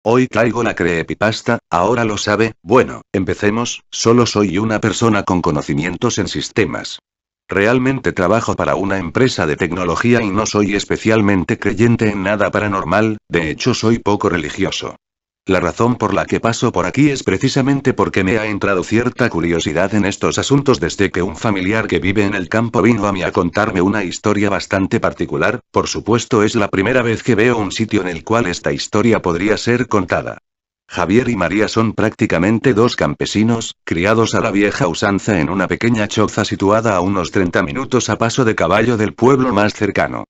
Hoy traigo la creepypasta, ahora lo sabe. Bueno, empecemos. Solo soy una persona con conocimientos en sistemas. Realmente trabajo para una empresa de tecnología y no soy especialmente creyente en nada paranormal, de hecho soy poco religioso. La razón por la que paso por aquí es precisamente porque me ha entrado cierta curiosidad en estos asuntos desde que un familiar que vive en el campo vino a mí a contarme una historia bastante particular. Por supuesto es la primera vez que veo un sitio en el cual esta historia podría ser contada. Javier y María son prácticamente dos campesinos, criados a la vieja usanza en una pequeña choza situada a unos 30 minutos a paso de caballo del pueblo más cercano.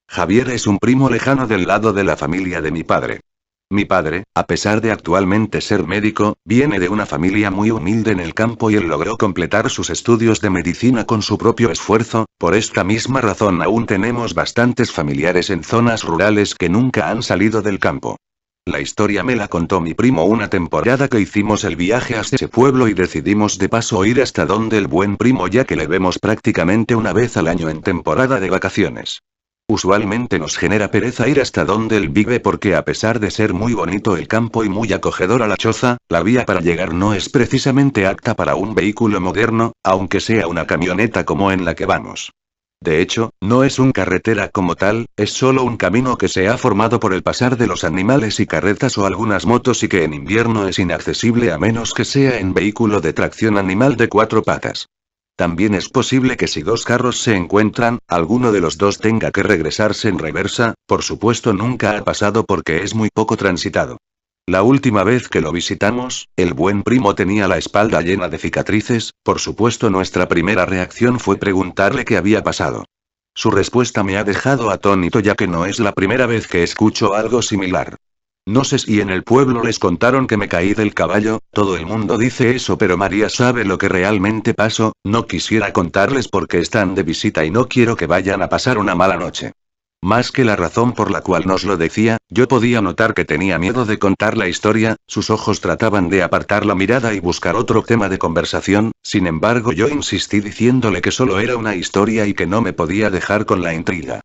Javier es un primo lejano del lado de la familia de mi padre. Mi padre, a pesar de actualmente ser médico, viene de una familia muy humilde en el campo y él logró completar sus estudios de medicina con su propio esfuerzo. Por esta misma razón aún tenemos bastantes familiares en zonas rurales que nunca han salido del campo. La historia me la contó mi primo una temporada que hicimos el viaje hasta ese pueblo y decidimos de paso ir hasta donde el buen primo ya que le vemos prácticamente una vez al año en temporada de vacaciones. Usualmente nos genera pereza ir hasta donde él vive porque a pesar de ser muy bonito el campo y muy acogedor a la choza, la vía para llegar no es precisamente apta para un vehículo moderno, aunque sea una camioneta como en la que vamos. De hecho, no es un carretera como tal, es solo un camino que se ha formado por el pasar de los animales y carretas o algunas motos y que en invierno es inaccesible a menos que sea en vehículo de tracción animal de 4 patas. También es posible que si dos carros se encuentran, alguno de los dos tenga que regresarse en reversa, por supuesto nunca ha pasado porque es muy poco transitado. La última vez que lo visitamos, el buen primo tenía la espalda llena de cicatrices. Por supuesto nuestra primera reacción fue preguntarle qué había pasado. Su respuesta me ha dejado atónito ya que no es la primera vez que escucho algo similar. No sé si en el pueblo les contaron que me caí del caballo, todo el mundo dice eso pero María sabe lo que realmente pasó. No quisiera contarles porque están de visita y no quiero que vayan a pasar una mala noche. Más que la razón por la cual nos lo decía, yo podía notar que tenía miedo de contar la historia, sus ojos trataban de apartar la mirada y buscar otro tema de conversación. Sin embargo yo insistí diciéndole que solo era una historia y que no me podía dejar con la intriga.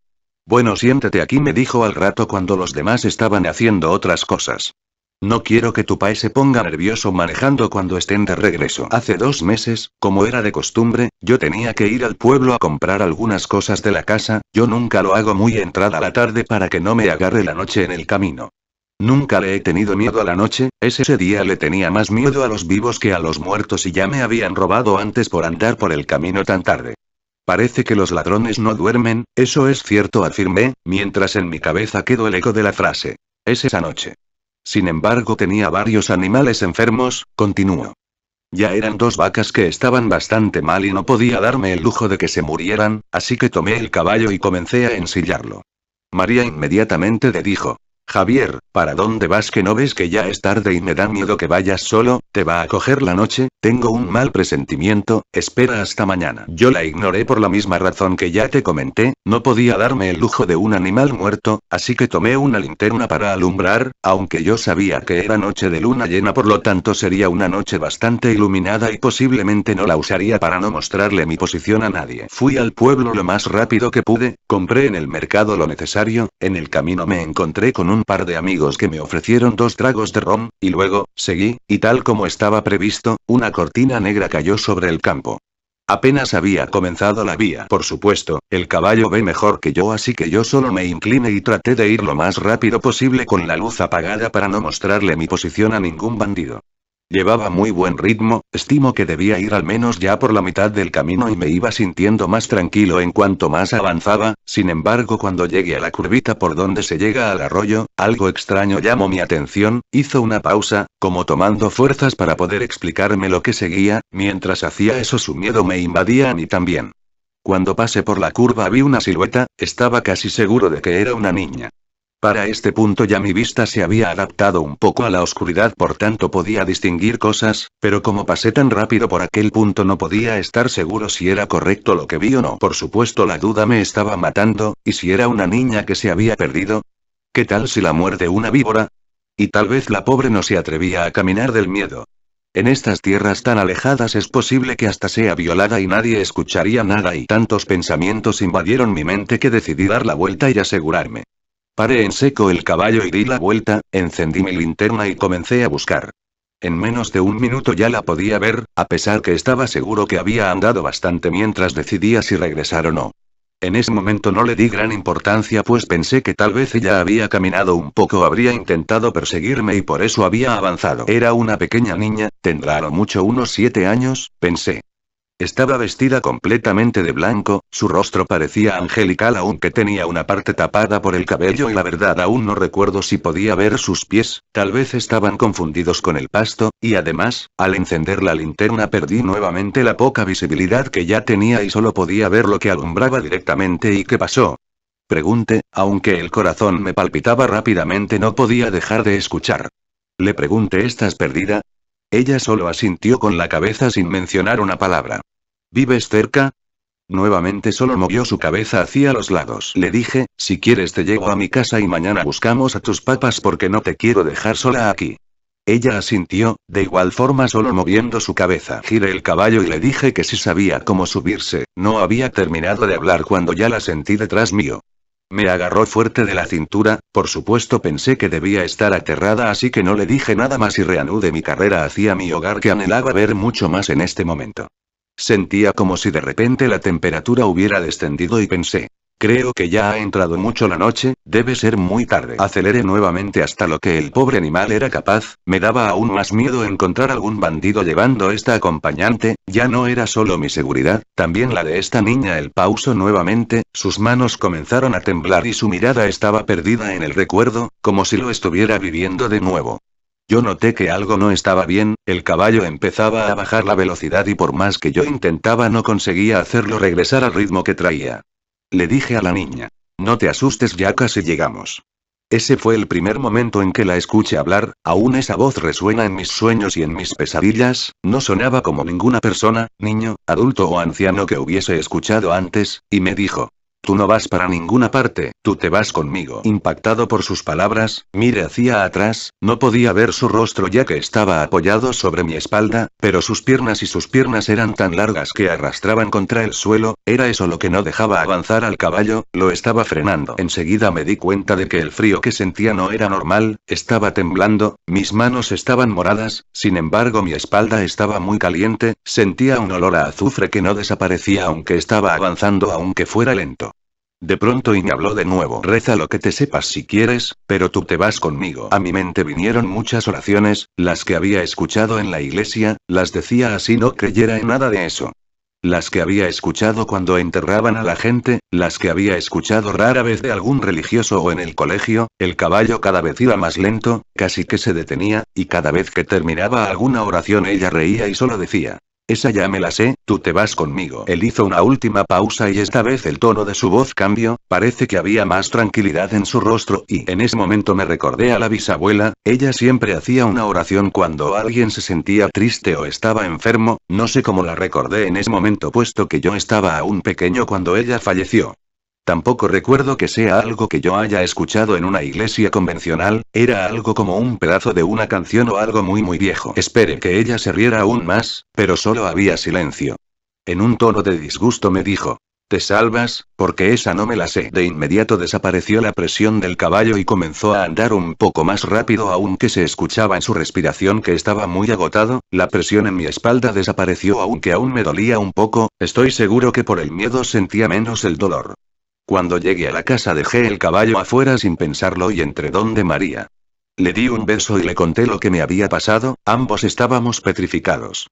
Bueno, siéntate aquí, me dijo al rato cuando los demás estaban haciendo otras cosas. No quiero que tu pai se ponga nervioso manejando cuando estén de regreso. Hace 2 meses, como era de costumbre, yo tenía que ir al pueblo a comprar algunas cosas de la casa. Yo nunca lo hago muy entrada la tarde para que no me agarre la noche en el camino. Nunca le he tenido miedo a la noche, ese día le tenía más miedo a los vivos que a los muertos y ya me habían robado antes por andar por el camino tan tarde. Parece que los ladrones no duermen, eso es cierto, afirmé, mientras en mi cabeza quedó el eco de la frase. Es esa noche. Sin embargo tenía varios animales enfermos, continuó. Ya eran 2 vacas que estaban bastante mal y no podía darme el lujo de que se murieran, así que tomé el caballo y comencé a ensillarlo. María inmediatamente le dijo. Javier, ¿para dónde vas que no ves que ya es tarde y me da miedo que vayas solo? ¿Te va a coger la noche? Tengo un mal presentimiento, espera hasta mañana. Yo la ignoré por la misma razón que ya te comenté, no podía darme el lujo de un animal muerto, así que tomé una linterna para alumbrar, aunque yo sabía que era noche de luna llena por lo tanto sería una noche bastante iluminada y posiblemente no la usaría para no mostrarle mi posición a nadie. Fui al pueblo lo más rápido que pude, compré en el mercado lo necesario, en el camino me encontré con un par de amigos que me ofrecieron 2 tragos de ron, y luego, seguí, y tal como estaba previsto, una cortina negra cayó sobre el campo. Apenas había comenzado la vía. Por supuesto, el caballo ve mejor que yo así que yo solo me incliné y traté de ir lo más rápido posible con la luz apagada para no mostrarle mi posición a ningún bandido. Llevaba muy buen ritmo, estimo que debía ir al menos ya por la mitad del camino y me iba sintiendo más tranquilo en cuanto más avanzaba. Sin embargo cuando llegué a la curvita por donde se llega al arroyo, algo extraño llamó mi atención, hizo una pausa, como tomando fuerzas para poder explicarme lo que seguía. Mientras hacía eso su miedo me invadía a mí también. Cuando pasé por la curva vi una silueta, estaba casi seguro de que era una niña. Para este punto ya mi vista se había adaptado un poco a la oscuridad, por tanto podía distinguir cosas, pero como pasé tan rápido por aquel punto no podía estar seguro si era correcto lo que vi o no. Por supuesto la duda me estaba matando, ¿y si era una niña que se había perdido? ¿Qué tal si la muerde una víbora? Y tal vez la pobre no se atrevía a caminar del miedo. En estas tierras tan alejadas es posible que hasta sea violada y nadie escucharía nada y tantos pensamientos invadieron mi mente que decidí dar la vuelta y asegurarme. Paré en seco el caballo y di la vuelta, encendí mi linterna y comencé a buscar. En menos de un minuto ya la podía ver, a pesar que estaba seguro que había andado bastante mientras decidía si regresar o no. En ese momento no le di gran importancia pues pensé que tal vez ella había caminado un poco o habría intentado perseguirme y por eso había avanzado. Era una pequeña niña, tendrá a lo mucho unos 7 años, pensé. Estaba vestida completamente de blanco, su rostro parecía angelical aunque tenía una parte tapada por el cabello y la verdad aún no recuerdo si podía ver sus pies, tal vez estaban confundidos con el pasto, y además, al encender la linterna perdí nuevamente la poca visibilidad que ya tenía y solo podía ver lo que alumbraba directamente. ¿Y qué pasó? Pregunté, aunque el corazón me palpitaba rápidamente no podía dejar de escuchar. Le pregunté, ¿estás perdida? Ella solo asintió con la cabeza sin mencionar una palabra. ¿Vives cerca? Nuevamente solo movió su cabeza hacia los lados. Le dije, si quieres te llevo a mi casa y mañana buscamos a tus papás porque no te quiero dejar sola aquí. Ella asintió, de igual forma solo moviendo su cabeza. Giré el caballo y le dije que si sabía cómo subirse. No había terminado de hablar cuando ya la sentí detrás mío. Me agarró fuerte de la cintura, por supuesto pensé que debía estar aterrada así que no le dije nada más y reanudé mi carrera hacia mi hogar que anhelaba ver mucho más en este momento. Sentía como si de repente la temperatura hubiera descendido y pensé. Creo que ya ha entrado mucho la noche, debe ser muy tarde. Aceleré nuevamente hasta lo que el pobre animal era capaz, me daba aún más miedo encontrar algún bandido llevando esta acompañante, ya no era solo mi seguridad, también la de esta niña. El pausó nuevamente, sus manos comenzaron a temblar y su mirada estaba perdida en el recuerdo, como si lo estuviera viviendo de nuevo. Yo noté que algo no estaba bien, el caballo empezaba a bajar la velocidad y por más que yo intentaba no conseguía hacerlo regresar al ritmo que traía. Le dije a la niña. No te asustes, ya casi llegamos. Ese fue el primer momento en que la escuché hablar, aún esa voz resuena en mis sueños y en mis pesadillas, no sonaba como ninguna persona, niño, adulto o anciano que hubiese escuchado antes, y me dijo. Tú no vas para ninguna parte, tú te vas conmigo. Impactado por sus palabras, miré hacia atrás, no podía ver su rostro ya que estaba apoyado sobre mi espalda, pero sus piernas eran tan largas que arrastraban contra el suelo, era eso lo que no dejaba avanzar al caballo, lo estaba frenando. Enseguida me di cuenta de que el frío que sentía no era normal, estaba temblando, mis manos estaban moradas, sin embargo mi espalda estaba muy caliente, sentía un olor a azufre que no desaparecía aunque estaba avanzando aunque fuera lento. De pronto y me habló de nuevo. Reza lo que te sepas si quieres, pero tú te vas conmigo. A mi mente vinieron muchas oraciones, las que había escuchado en la iglesia, las decía así no creyera en nada de eso. Las que había escuchado cuando enterraban a la gente, las que había escuchado rara vez de algún religioso o en el colegio, el caballo cada vez iba más lento, casi que se detenía, y cada vez que terminaba alguna oración ella reía y solo decía. Esa ya me la sé, tú te vas conmigo. Él hizo una última pausa y esta vez el tono de su voz cambió, parece que había más tranquilidad en su rostro y en ese momento me recordé a la bisabuela, ella siempre hacía una oración cuando alguien se sentía triste o estaba enfermo, no sé cómo la recordé en ese momento puesto que yo estaba aún pequeño cuando ella falleció. Tampoco recuerdo que sea algo que yo haya escuchado en una iglesia convencional, era algo como un pedazo de una canción o algo muy viejo. Esperé que ella se riera aún más, pero solo había silencio. En un tono de disgusto me dijo. ¿Te salvas? Porque esa no me la sé. De inmediato desapareció la presión del caballo y comenzó a andar un poco más rápido aunque se escuchaba en su respiración que estaba muy agotado, la presión en mi espalda desapareció aunque aún me dolía un poco, estoy seguro que por el miedo sentía menos el dolor. Cuando llegué a la casa dejé el caballo afuera sin pensarlo y entré donde María. Le di un beso y le conté lo que me había pasado, ambos estábamos petrificados.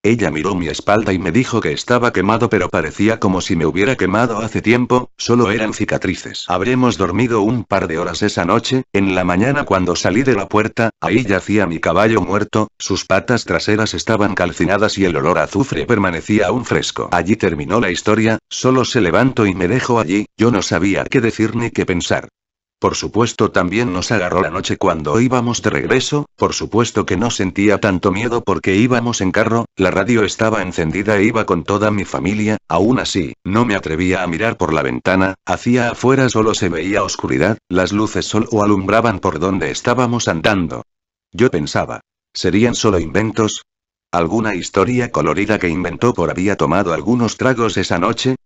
Ella miró mi espalda y me dijo que estaba quemado pero parecía como si me hubiera quemado hace tiempo, solo eran cicatrices. Habremos dormido un par de horas esa noche, en la mañana cuando salí de la puerta, ahí yacía mi caballo muerto, sus patas traseras estaban calcinadas y el olor a azufre permanecía aún fresco. Allí terminó la historia, solo se levantó y me dejó allí, yo no sabía qué decir ni qué pensar. Por supuesto también nos agarró la noche cuando íbamos de regreso, por supuesto que no sentía tanto miedo porque íbamos en carro, la radio estaba encendida e iba con toda mi familia, aún así, no me atrevía a mirar por la ventana, hacia afuera solo se veía oscuridad, las luces solo alumbraban por donde estábamos andando. Yo pensaba, ¿serían solo inventos? ¿Alguna historia colorida que inventó por había tomado algunos tragos esa noche?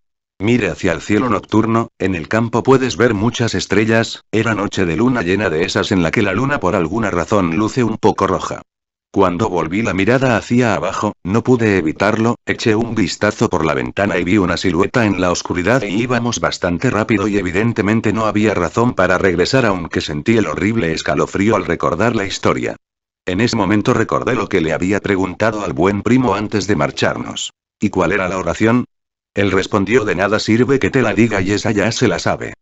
Mire hacia el cielo nocturno, en el campo puedes ver muchas estrellas, era noche de luna llena de esas en la que la luna por alguna razón luce un poco roja. Cuando volví la mirada hacia abajo, no pude evitarlo, eché un vistazo por la ventana y vi una silueta en la oscuridad y íbamos bastante rápido y evidentemente no había razón para regresar aunque sentí el horrible escalofrío al recordar la historia. En ese momento recordé lo que le había preguntado al buen primo antes de marcharnos. ¿Y cuál era la oración? Él respondió: de nada sirve que te la diga y esa ya se la sabe.